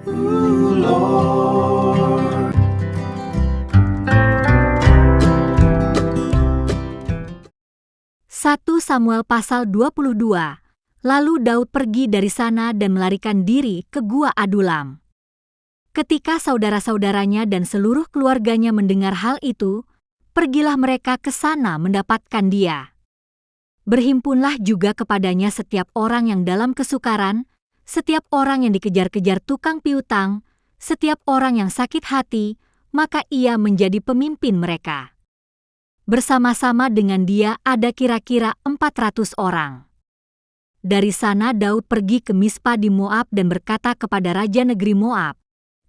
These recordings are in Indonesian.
Lord. 1 Samuel pasal 22. Lalu Daud pergi dari sana dan melarikan diri ke gua Adulam. Ketika saudara-saudaranya dan seluruh keluarganya mendengar hal itu, pergilah mereka ke sana mendapatkan dia. Berhimpunlah juga kepadanya setiap orang yang dalam kesukaran, setiap orang yang dikejar-kejar tukang piutang, setiap orang yang sakit hati, maka ia menjadi pemimpin mereka. Bersama-sama dengan dia ada kira-kira 400 orang. Dari sana Daud pergi ke Mispa di Moab dan berkata kepada raja negeri Moab,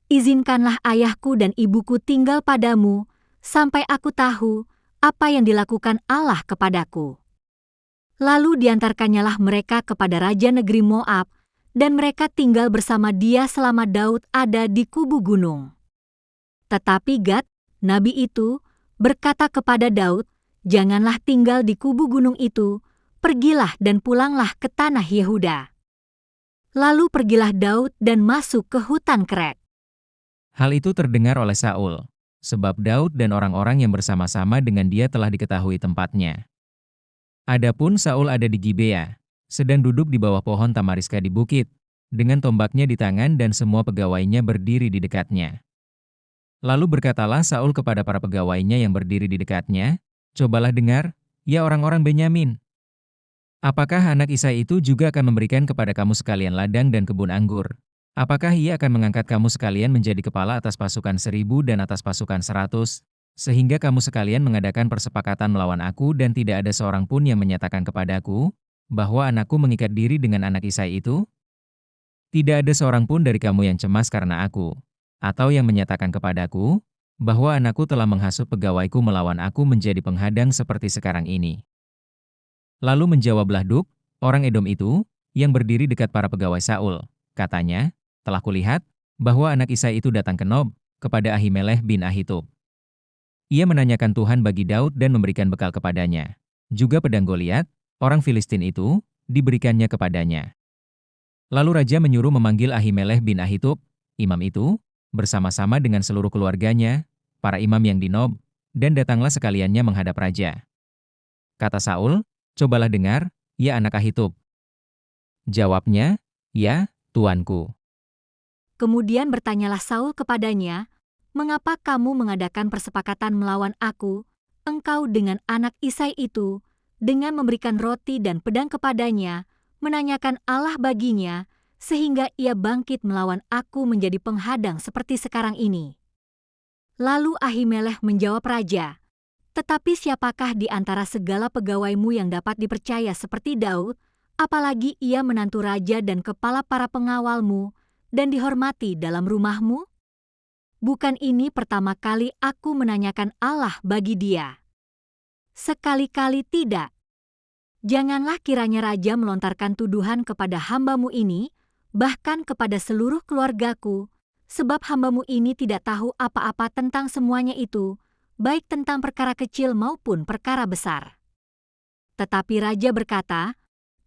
"Izinkanlah ayahku dan ibuku tinggal padamu, sampai aku tahu apa yang dilakukan Allah kepadaku." Lalu diantarkannyalah mereka kepada raja negeri Moab, dan mereka tinggal bersama dia selama Daud ada di kubu gunung. Tetapi Gad, nabi itu, berkata kepada Daud, "Janganlah tinggal di kubu gunung itu, pergilah dan pulanglah ke tanah Yehuda." Lalu pergilah Daud dan masuk ke hutan Keret. Hal itu terdengar oleh Saul, sebab Daud dan orang-orang yang bersama-sama dengan dia telah diketahui tempatnya. Adapun Saul ada di Gibea, sedang duduk di bawah pohon tamariska di bukit, dengan tombaknya di tangan dan semua pegawainya berdiri di dekatnya. Lalu berkatalah Saul kepada para pegawainya yang berdiri di dekatnya, "Cobalah dengar, ya orang-orang Benyamin. Apakah anak Isai itu juga akan memberikan kepada kamu sekalian ladang dan kebun anggur? Apakah ia akan mengangkat kamu sekalian menjadi kepala atas pasukan 1.000 dan atas pasukan 100, sehingga kamu sekalian mengadakan persepakatan melawan aku dan tidak ada seorang pun yang menyatakan kepadaku, bahwa anakku mengikat diri dengan anak Isai itu? Tidak ada seorang pun dari kamu yang cemas karena aku, atau yang menyatakan kepadaku, bahwa anakku telah menghasut pegawaiku melawan aku menjadi penghadang seperti sekarang ini." Lalu menjawablah Duk, orang Edom itu, yang berdiri dekat para pegawai Saul. Katanya, "Telah kulihat, bahwa anak Isai itu datang ke Nob, kepada Ahimelech bin Ahitub. Ia menanyakan Tuhan bagi Daud dan memberikan bekal kepadanya. Juga pedang Goliat, orang Filistin itu, diberikannya kepadanya." Lalu raja menyuruh memanggil Ahimelech bin Ahitub, imam itu, bersama-sama dengan seluruh keluarganya, para imam yang di Nob, dan datanglah sekaliannya menghadap raja. Kata Saul, "Cobalah dengar, ya anak Ahitub." Jawabnya, "Ya, tuanku." Kemudian bertanyalah Saul kepadanya, "Mengapa kamu mengadakan persepakatan melawan aku, engkau dengan anak Isai itu, dengan memberikan roti dan pedang kepadanya, menanyakan Allah baginya, sehingga ia bangkit melawan aku menjadi penghadang seperti sekarang ini?" Lalu Ahimelech menjawab raja, "Tetapi siapakah di antara segala pegawaimu yang dapat dipercaya seperti Daud, apalagi ia menantu raja dan kepala para pengawalmu, dan dihormati dalam rumahmu? Bukan ini pertama kali aku menanyakan Allah bagi dia. Sekali-kali tidak. Janganlah kiranya raja melontarkan tuduhan kepada hambamu ini, bahkan kepada seluruh keluargaku, sebab hambamu ini tidak tahu apa-apa tentang semuanya itu, baik tentang perkara kecil maupun perkara besar." Tetapi raja berkata,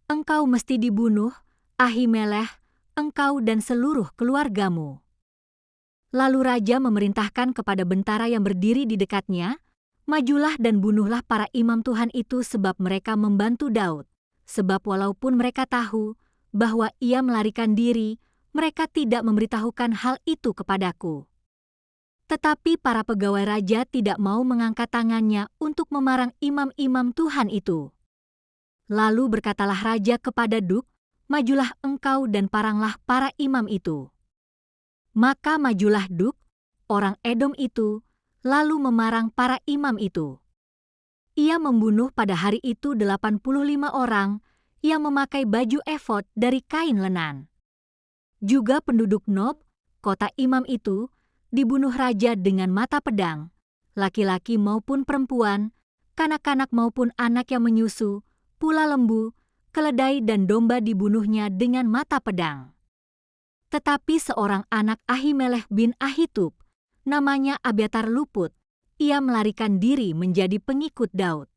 "Engkau mesti dibunuh, Ahimelech, engkau dan seluruh keluargamu." Lalu raja memerintahkan kepada bentara yang berdiri di dekatnya, "Majulah dan bunuhlah para imam Tuhan itu sebab mereka membantu Daud. Sebab walaupun mereka tahu bahwa ia melarikan diri, mereka tidak memberitahukan hal itu kepadaku." Tetapi para pegawai raja tidak mau mengangkat tangannya untuk memarang imam-imam Tuhan itu. Lalu berkatalah raja kepada Duk, "Majulah engkau dan paranglah para imam itu." Maka majulah Duk, orang Edom itu, lalu memarang para imam itu. Ia membunuh pada hari itu 85 orang yang memakai baju efod dari kain lenan. Juga penduduk Nob, kota imam itu, dibunuh raja dengan mata pedang, laki-laki maupun perempuan, kanak-kanak maupun anak yang menyusu, pula lembu, keledai dan domba dibunuhnya dengan mata pedang. Tetapi seorang anak Ahimelech bin Ahitub, namanya Abiatar luput, ia melarikan diri menjadi pengikut Daud.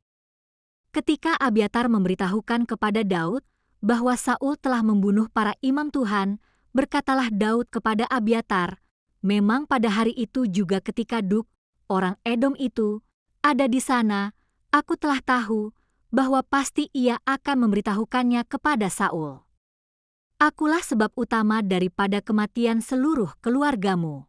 Ketika Abiatar memberitahukan kepada Daud bahwa Saul telah membunuh para imam Tuhan, Berkatalah Daud kepada Abiatar, memang pada hari itu juga ketika Duk, orang Edom itu, ada di sana, aku telah tahu bahwa pasti ia akan memberitahukannya kepada Saul. Akulah sebab utama daripada kematian seluruh keluargamu.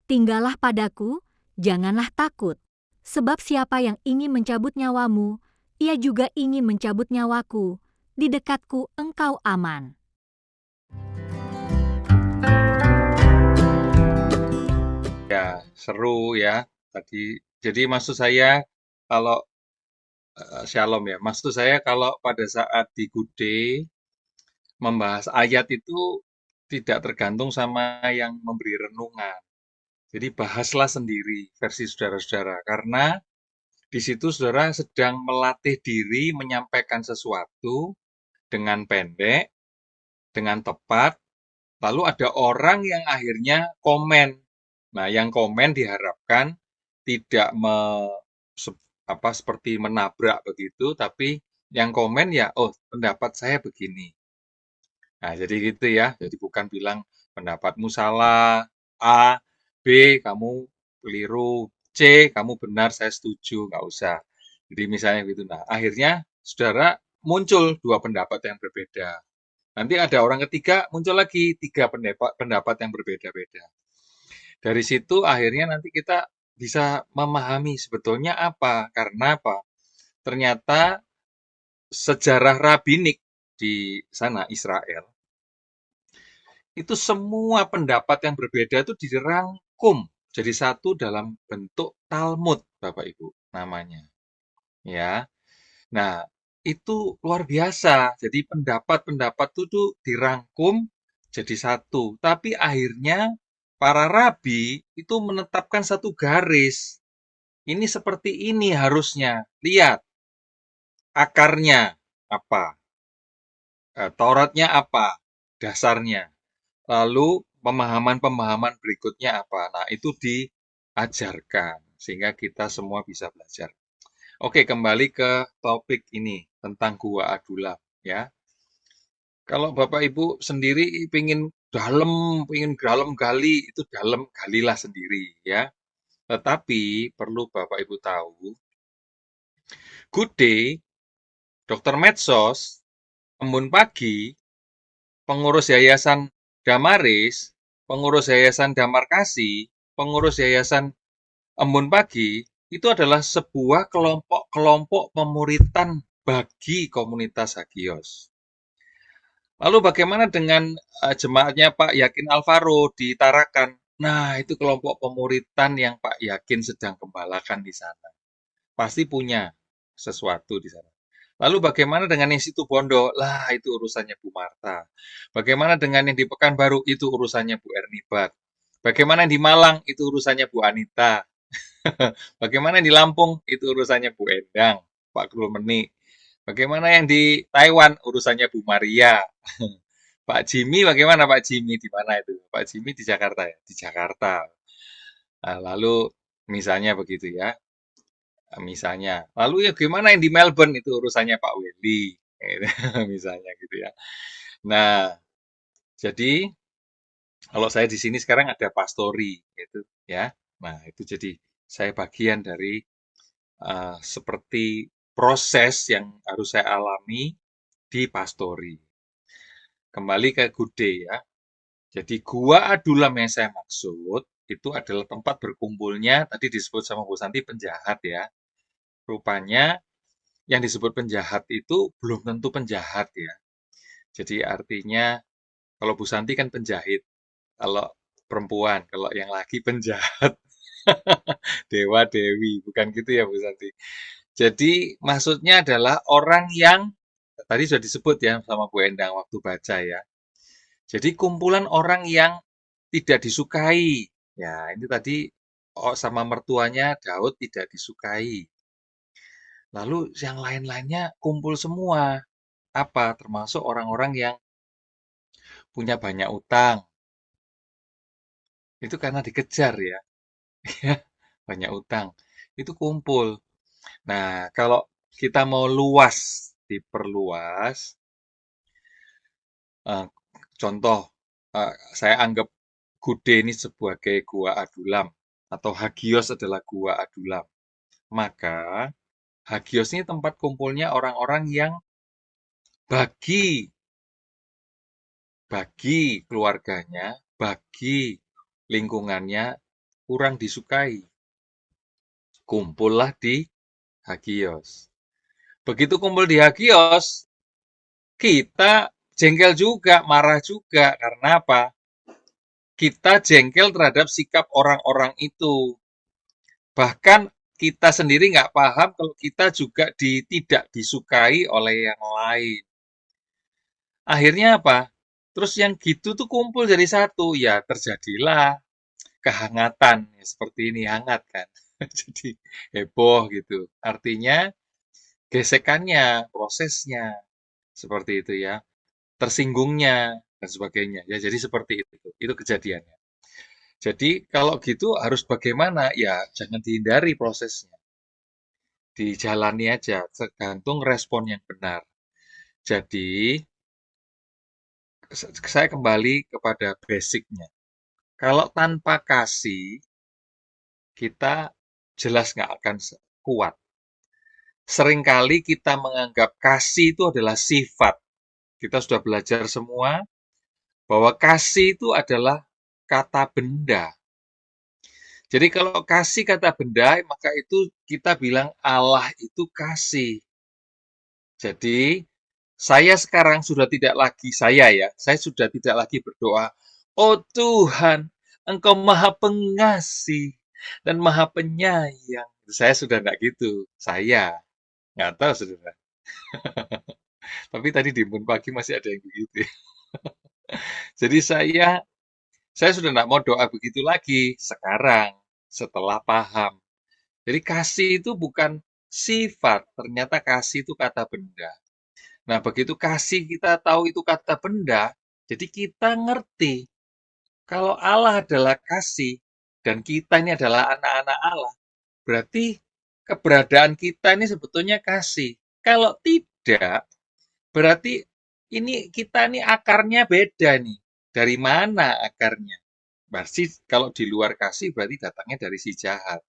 Tinggallah padaku, janganlah takut, sebab siapa yang ingin mencabut nyawamu, ia juga ingin mencabut nyawaku. Di dekatku engkau aman. Ya, seru ya tadi. Jadi maksud saya kalau Shalom ya, maksud saya kalau pada saat di Gude membahas ayat itu tidak tergantung sama yang memberi renungan. Jadi bahaslah sendiri versi saudara-saudara, karena di situ saudara sedang melatih diri menyampaikan sesuatu dengan pendek, dengan tepat, lalu ada orang yang akhirnya komen. Nah, yang komen diharapkan tidak seperti menabrak begitu, tapi yang komen ya, oh pendapat saya begini. Nah, jadi gitu ya. Jadi bukan bilang pendapatmu salah, A, B, kamu keliru, C, kamu benar, saya setuju, nggak usah. Jadi misalnya gitu. Nah, akhirnya saudara muncul dua pendapat yang berbeda. Nanti ada orang ketiga, muncul lagi tiga pendapat yang berbeda-beda. Dari situ akhirnya nanti kita bisa memahami sebetulnya apa. Karena apa? Ternyata sejarah rabbinik di sana Israel itu semua pendapat yang berbeda itu dirangkum jadi satu dalam bentuk Talmud, Bapak Ibu, namanya. Ya. Nah, itu luar biasa. Jadi pendapat-pendapat itu tuh dirangkum jadi satu. Tapi akhirnya para rabi itu menetapkan satu garis. Ini seperti ini harusnya. Lihat akarnya apa, Tauratnya apa, dasarnya. Lalu pemahaman-pemahaman berikutnya apa? Nah, itu diajarkan sehingga kita semua bisa belajar. Oke, kembali ke topik ini tentang Gua Adulam ya. Kalau Bapak Ibu sendiri pingin dalam gali, itu dalam galilah sendiri ya. Tetapi perlu Bapak Ibu tahu, Good Day, Dokter Medsos, Embun Pagi, pengurus Yayasan Damaris, pengurus Yayasan Damar Kasih, pengurus Yayasan Embun Pagi, itu adalah sebuah kelompok-kelompok pemuritan bagi komunitas Hagios. Lalu bagaimana dengan jemaatnya Pak Yakin Alvaro di Tarakan? Nah, itu kelompok pemuritan yang Pak Yakin sedang gembalakan di sana. Pasti punya sesuatu di sana. Lalu bagaimana dengan yang situ Bondo? Lah, itu urusannya Bu Marta. Bagaimana dengan yang di Pekanbaru? Itu urusannya Bu Ernibat. Bagaimana yang di Malang? Itu urusannya Bu Anita. Bagaimana yang di Lampung? Itu urusannya Bu Endang, Pak Krulmeni. Bagaimana yang di Taiwan? Urusannya Bu Maria. Pak Jimmy bagaimana Pak Jimmy? Di mana itu? Pak Jimmy di Jakarta ya? Di Jakarta. Nah, lalu misalnya begitu ya. Misalnya. Lalu ya gimana yang di Melbourne? Itu urusannya Pak Welly. Misalnya gitu ya. Nah, jadi kalau saya di sini sekarang ada pastori gitu ya. Nah, itu jadi saya bagian dari seperti proses yang harus saya alami di pastori. Kembali ke Gude ya. Jadi Gua Adulam yang saya maksud itu adalah tempat berkumpulnya, tadi disebut sama Bu Santi penjahat ya. Rupanya yang disebut penjahat itu belum tentu penjahat ya. Jadi artinya kalau Bu Santi kan penjahit, kalau perempuan, kalau yang laki penjahat. Dewa Dewi, bukan gitu ya Bu Santi. Jadi maksudnya adalah orang yang tadi sudah disebut ya sama Bu Endang waktu baca ya. Jadi kumpulan orang yang tidak disukai. Ya, ini tadi sama mertuanya Daud tidak disukai. Lalu yang lain-lainnya kumpul semua. Apa? Termasuk orang-orang yang punya banyak utang. Itu karena dikejar ya. Banyak utang. Itu kumpul. Nah, kalau kita mau diperluas, contoh saya anggap Gude ini sebagai gua Adulam atau Hagios adalah gua Adulam. Maka Hagios ini tempat kumpulnya orang-orang yang bagi bagi keluarganya, bagi lingkungannya kurang disukai. Kumpullah di Hagios. Begitu kumpul di Hagios, kita jengkel juga, marah juga. Karena apa? Kita jengkel terhadap sikap orang-orang itu. Bahkan kita sendiri nggak paham kalau kita juga tidak disukai oleh yang lain. Akhirnya apa? Terus yang gitu tuh kumpul jadi satu, ya terjadilah kehangatan. Ya, seperti ini hangat kan. Jadi heboh gitu. Artinya gesekannya, prosesnya, seperti itu ya. Tersinggungnya, dan sebagainya. Ya, jadi seperti itu. Itu kejadiannya. Jadi kalau gitu harus bagaimana? Ya, jangan dihindari prosesnya. Dijalani aja, tergantung respon yang benar. Jadi, saya kembali kepada basicnya. Kalau tanpa kasih, kita jelas nggak akan kuat. Seringkali kita menganggap kasih itu adalah sifat. Kita sudah belajar semua bahwa kasih itu adalah kata benda. Jadi kalau kasih kata benda, maka itu kita bilang Allah itu kasih. Jadi saya sekarang sudah tidak lagi saya sudah tidak lagi berdoa, "Oh Tuhan, Engkau Maha Pengasih dan Maha Penyayang." Saya sudah enggak gitu. Saya nggak tahu saudara. Tapi tadi di Moon Pagi masih ada yang begitu. Jadi saya sudah enggak mau doa begitu lagi sekarang setelah paham. Jadi kasih itu bukan sifat, ternyata kasih itu kata benda. Nah, begitu kasih kita tahu itu kata benda, jadi kita ngerti kalau Allah adalah kasih dan kita ini adalah anak-anak Allah, berarti keberadaan kita ini sebetulnya kasih. Kalau tidak, berarti ini kita ini akarnya beda nih. Dari mana akarnya? Berarti kalau di luar kasih berarti datangnya dari si jahat.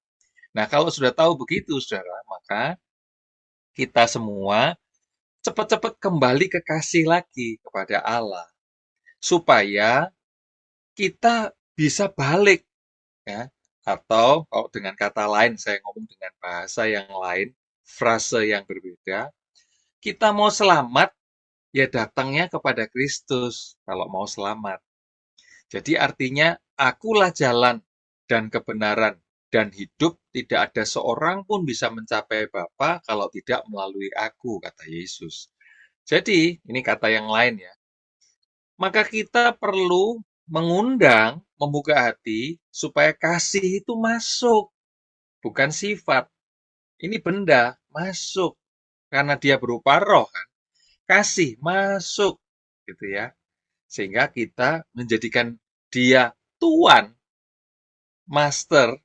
Nah, kalau sudah tahu begitu, saudara, maka kita semua cepat-cepat kembali ke kasih lagi kepada Allah. Supaya kita bisa balik, ya. Atau kalau dengan kata lain, saya ngomong dengan bahasa yang lain, frase yang berbeda, kita mau selamat, ya datangnya kepada Kristus kalau mau selamat. Jadi artinya, akulah jalan dan kebenaran dan hidup, tidak ada seorang pun bisa mencapai Bapa kalau tidak melalui aku, kata Yesus. Jadi, ini kata yang lain ya. Maka kita perlu mengundang, membuka hati, supaya kasih itu masuk. Bukan sifat. Ini benda, masuk. Karena dia berupa roh kan. Kasih, masuk. Gitu ya. Sehingga kita menjadikan dia Tuan, Master,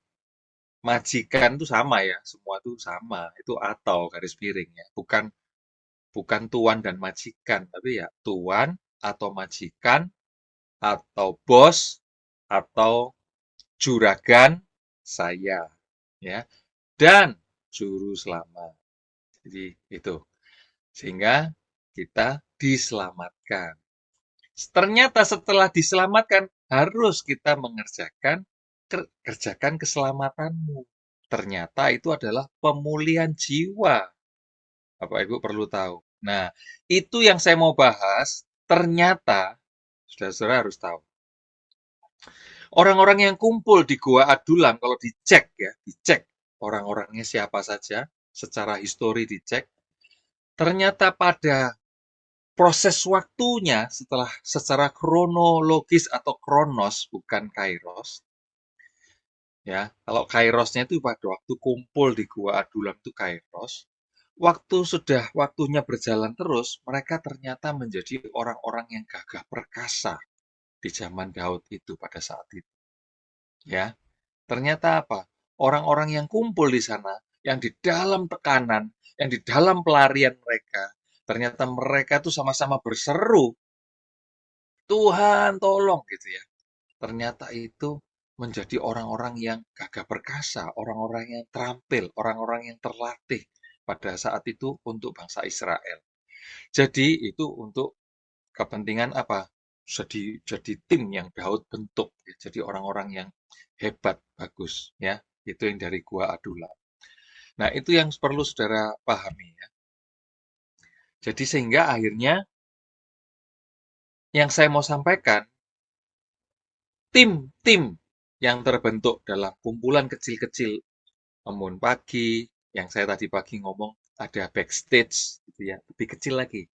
majikan itu sama ya. Semua itu sama. Itu atau garis miring ya. Bukan tuan dan majikan. Tapi ya tuan atau majikan atau bos atau juragan saya ya dan juru selamat. Jadi itu sehingga kita diselamatkan. Ternyata setelah diselamatkan harus kita kerjakan keselamatanmu. Ternyata itu adalah pemulihan jiwa. Bapak Ibu perlu tahu. Nah, itu yang saya mau bahas. Ternyata saudara-saudara harus tahu. Orang-orang yang kumpul di Gua Adulam, kalau dicek orang-orangnya siapa saja, secara histori dicek, ternyata pada proses waktunya setelah secara kronologis atau kronos, bukan kairos, ya, kalau kairosnya itu pada waktu kumpul di Gua Adulam itu kairos, waktunya berjalan terus, mereka ternyata menjadi orang-orang yang gagah perkasa di zaman Daud itu pada saat itu. Ya, ternyata apa? Orang-orang yang kumpul di sana, yang di dalam tekanan, yang di dalam pelarian mereka, ternyata mereka tuh sama-sama berseru, Tuhan tolong gitu ya. Ternyata itu menjadi orang-orang yang gagah perkasa, orang-orang yang terampil, orang-orang yang terlatih pada saat itu untuk bangsa Israel. Jadi itu untuk kepentingan apa? Jadi tim yang Daud bentuk, ya. Jadi orang-orang yang hebat, bagus, ya. Itu yang dari Gua Adullam. Nah, itu yang perlu saudara pahami ya. Jadi sehingga akhirnya yang saya mau sampaikan, tim-tim yang terbentuk dalam kumpulan kecil-kecil, Embun Pagi, yang saya tadi pagi ngomong ada backstage gitu ya, lebih kecil lagi.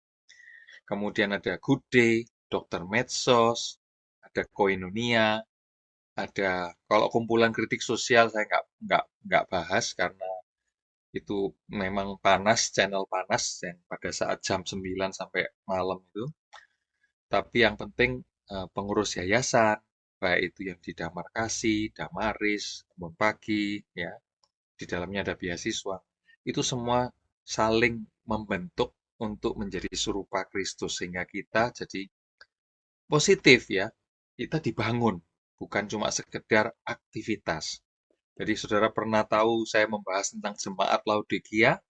Kemudian ada Good Day, Dokter Medsos, ada Koinonia, ada kalau kumpulan kritik sosial saya nggak bahas karena itu memang panas, channel panas yang pada saat jam 9 sampai malam itu. Tapi yang penting pengurus yayasan, baik itu yang di Damar Kasih, Damaris, Embun Pagi, ya, di dalamnya ada beasiswa. Itu semua saling membentuk untuk menjadi serupa Kristus sehingga kita jadi positif ya. Kita dibangun, bukan cuma sekedar aktivitas. Jadi saudara pernah tahu saya membahas tentang jemaat Laodikia,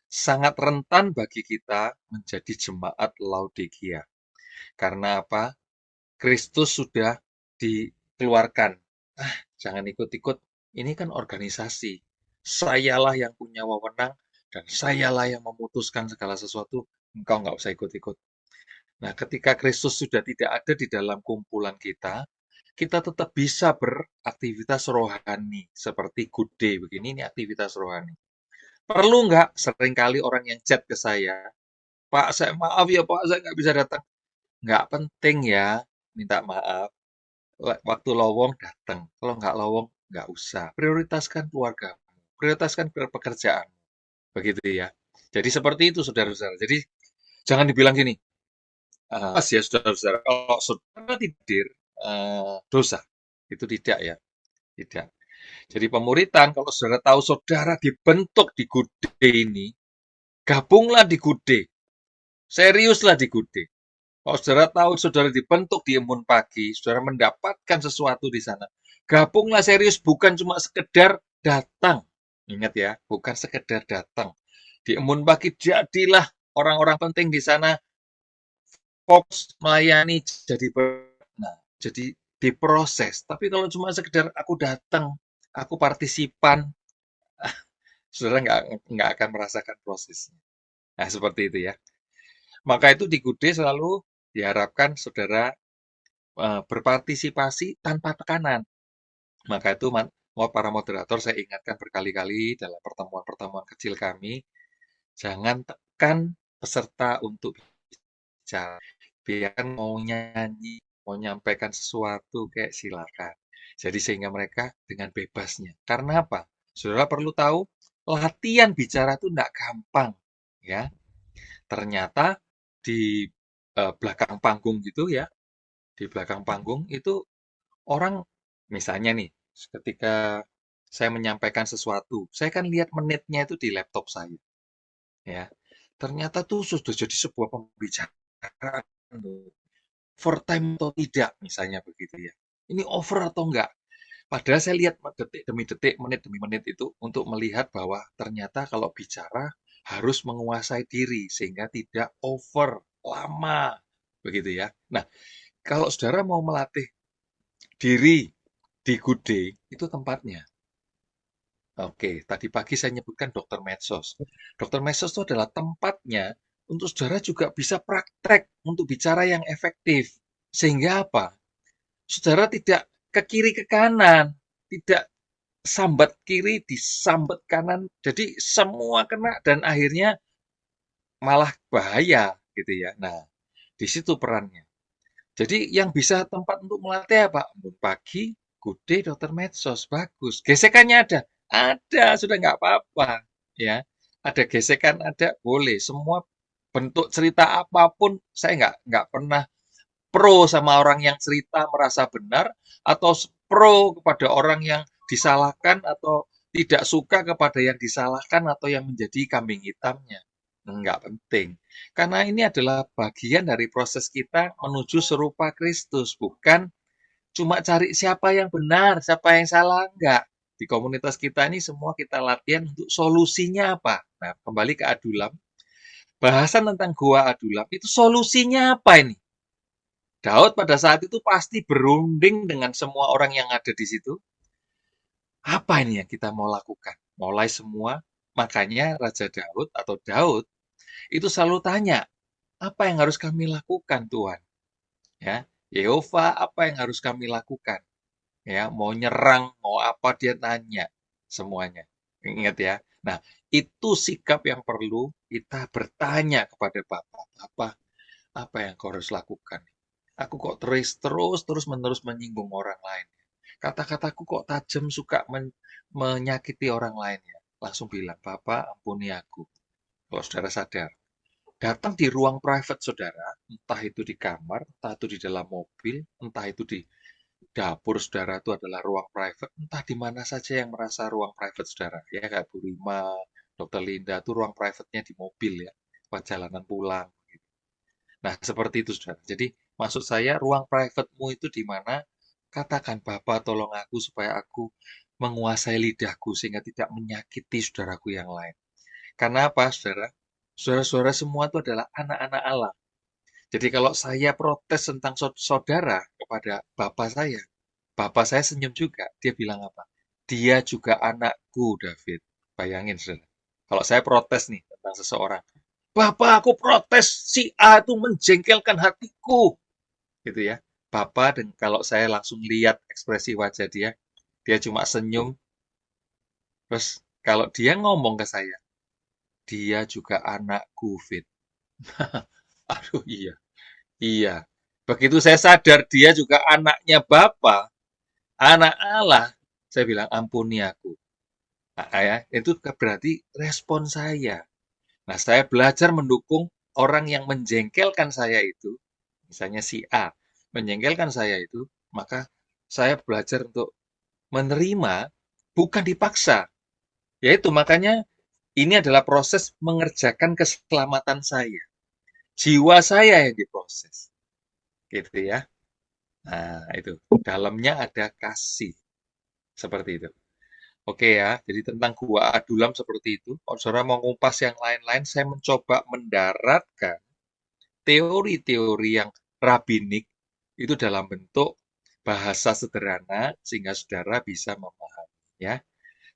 sangat rentan bagi kita menjadi jemaat Laodikia. Karena apa? Kristus sudah dikeluarkan. Ah, jangan ikut-ikut. Ini kan organisasi. Sayalah yang punya wewenang dan sayalah yang memutuskan segala sesuatu. Engkau nggak usah ikut-ikut. Nah, ketika Kristus sudah tidak ada di dalam kumpulan kita tetap bisa beraktivitas rohani seperti good day begini. Ini aktivitas rohani. Perlu nggak seringkali orang yang chat ke saya, Pak, saya maaf ya Pak, saya nggak bisa datang. Nggak penting ya, minta maaf. Waktu lowong datang, kalau nggak lowong nggak usah. Prioritaskan keluarga, prioritaskan pekerjaan, begitu ya. Jadi seperti itu saudara-saudara. Jadi jangan dibilang gini, ya saudara-saudara, kalau saudara tidur dosa, itu tidak ya, tidak. Jadi pemuritan, kalau saudara tahu saudara dibentuk di Gude ini, gabunglah di Gude, seriuslah di Gude. Kalau saudara tahu saudara dibentuk di Embun Pagi, saudara mendapatkan sesuatu di sana. Gabunglah serius, bukan cuma sekedar datang. Ingat ya, bukan sekedar datang. Di Embun Pagi jadilah orang-orang penting di sana, fokus melayani, jadi diproses. Tapi kalau cuma sekedar aku datang, aku partisipan, saudara nggak akan merasakan prosesnya. Nah, seperti itu ya. Maka itu di Gude selalu diharapkan saudara berpartisipasi tanpa tekanan. Maka itu para moderator saya ingatkan berkali-kali dalam pertemuan-pertemuan kecil kami, jangan tekan peserta untuk bicara. Biarkan mau nyanyi, mau nyampaikan sesuatu kayak silakan. Jadi sehingga mereka dengan bebasnya. Karena apa? Saudara perlu tahu, latihan bicara itu tidak gampang. Ya, ternyata di belakang panggung gitu ya, di belakang panggung itu orang misalnya nih, ketika saya menyampaikan sesuatu, saya kan lihat menitnya itu di laptop saya, ya. Ternyata tuh sudah jadi sebuah pembicaraan overtime atau tidak, misalnya begitu ya. Ini over atau enggak? Padahal saya lihat detik demi detik, menit demi menit itu untuk melihat bahwa ternyata kalau bicara harus menguasai diri sehingga tidak over lama, begitu ya. Nah, kalau saudara mau melatih diri di Good Day, itu tempatnya. Oke, tadi pagi saya nyebutkan dokter medsos. Dokter medsos itu adalah tempatnya untuk saudara juga bisa praktek untuk bicara yang efektif. Sehingga apa? Saudara tidak ke kiri ke kanan, tidak sambat kiri disambat kanan. Jadi semua kena dan akhirnya malah bahaya gitu ya. Nah, di situ perannya. Jadi yang bisa tempat untuk melatih apa? Embun Pagi, Good Day, Dokter Medsos, bagus. Gesekannya ada? Ada, sudah nggak apa-apa. Ya, ada gesekan, ada, boleh. Semua bentuk cerita apapun, saya nggak pernah pro sama orang yang cerita merasa benar, atau pro kepada orang yang disalahkan, atau tidak suka kepada yang disalahkan, atau yang menjadi kambing hitamnya. Enggak penting. Karena ini adalah bagian dari proses kita menuju serupa Kristus, bukan cuma cari siapa yang benar, siapa yang salah, enggak. Di komunitas kita ini semua kita latihan untuk solusinya apa. Nah, kembali ke Adulam. Bahasan tentang Gua Adulam itu solusinya apa ini? Daud pada saat itu pasti berunding dengan semua orang yang ada di situ. Apa ini yang kita mau lakukan? Mulai semua, makanya Raja Daud atau Daud itu selalu tanya, apa yang harus kami lakukan Tuhan? Ya, Yehova, apa yang harus kami lakukan? Ya, mau nyerang, mau apa dia tanya semuanya. Ingat ya. Nah, itu sikap yang perlu kita bertanya kepada Bapa. Bapa, apa yang kau harus lakukan? Aku kok terus menerus menyinggung orang lain. Kata-kataku kok tajam suka menyakiti orang lain ya. Langsung bilang, Bapak ampuni aku. Kalau saudara sadar, datang di ruang private saudara, entah itu di kamar, entah itu di dalam mobil, entah itu di dapur saudara itu adalah ruang private, entah di mana saja yang merasa ruang private saudara. Ya, kayak Bu Rima, Dokter Linda, itu ruang private-nya di mobil ya, perjalanan pulang. Nah, seperti itu saudara. Jadi, maksud saya ruang private-mu itu di mana katakan, Bapak tolong aku supaya aku menguasai lidahku sehingga tidak menyakiti saudaraku yang lain. Karena apa, saudara? Saudara-saudara semua itu adalah anak-anak Allah. Jadi kalau saya protes tentang saudara kepada bapak saya senyum juga. Dia bilang apa? Dia juga anakku, David. Bayangin, saudara. Kalau saya protes nih tentang seseorang, Bapak, aku protes si A itu menjengkelkan hatiku, gitu ya. Bapak, dan kalau saya langsung lihat ekspresi wajah dia, dia cuma senyum. Terus kalau dia ngomong ke saya, dia juga anakku, Fit. Aduh, iya. Iya. Begitu saya sadar dia juga anaknya Bapa, anak Allah, saya bilang ampuni aku. Nah, ya, itu berarti respon saya. Nah, saya belajar mendukung orang yang menjengkelkan saya itu, misalnya si A, menjengkelkan saya itu, maka saya belajar untuk menerima, bukan dipaksa. Yaitu makanya ini adalah proses mengerjakan keselamatan saya. Jiwa saya yang diproses. Gitu ya. Nah, itu. Dalamnya ada kasih. Seperti itu. Oke ya, jadi tentang Gua Adulam seperti itu. Kalau saudara mau ngupas yang lain-lain, saya mencoba mendaratkan teori-teori yang rabbinik itu dalam bentuk bahasa sederhana sehingga saudara bisa memahami ya.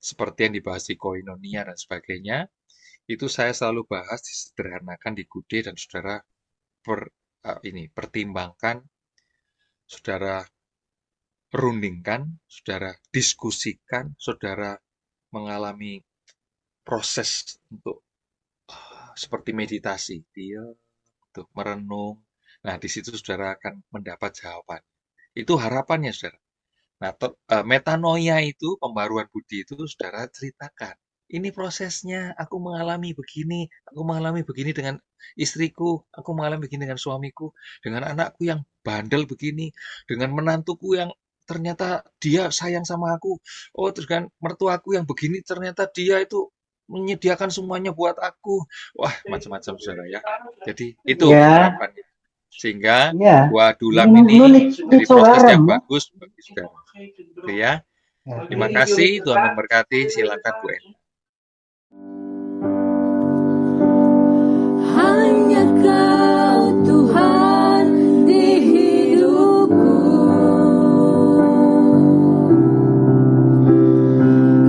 Seperti yang dibahas di koinonia dan sebagainya, itu saya selalu bahas disederhanakan di Gude dan saudara pertimbangkan, saudara rundingkan, saudara diskusikan, saudara mengalami proses untuk seperti meditasi, dia untuk merenung. Nah, di situ saudara akan mendapat jawaban. Itu harapannya, saudara. Nah, metanoia itu, pembaruan budi itu, saudara ceritakan. Ini prosesnya, aku mengalami begini dengan istriku, aku mengalami begini dengan suamiku, dengan anakku yang bandel begini, dengan menantuku yang ternyata dia sayang sama aku. Oh, terus kan mertuaku yang begini, ternyata dia itu menyediakan semuanya buat aku. Wah, macam-macam saudara ya. Jadi itu Ya, harapannya. Sehingga ya. gua dulam Ini ini nulik jadi proses saudara, yang Bu. bagus bagi saudara. Oke ya. Ya. Terima kasih, Tuhan memberkati. Silakan Bu En. Hanya Kau Tuhan di hidupku.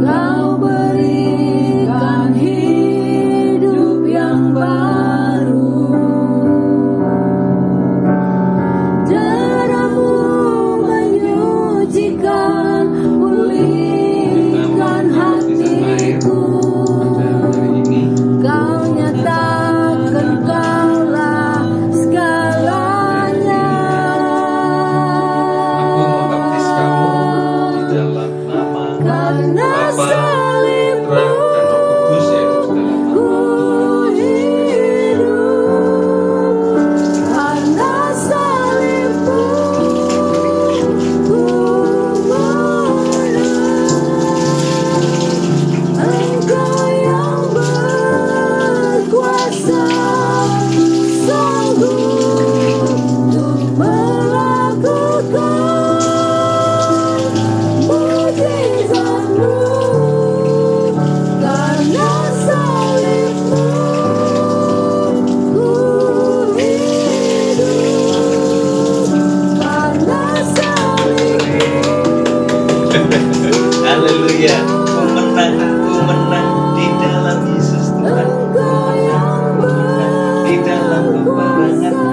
Kau berikan hidup yang baru. Darah-Mu menyucikan, pulihkan hatiku. Kau nyatakan Kaulah segalanya. Aku membaptis kamu di dalam nama Karena Bapa, salibmu Putra, dan Roh Kudus, yaitu di dalam ku nama Tuhan Yesus Kristus. hidup. Karena salibmu ku dalam peperangan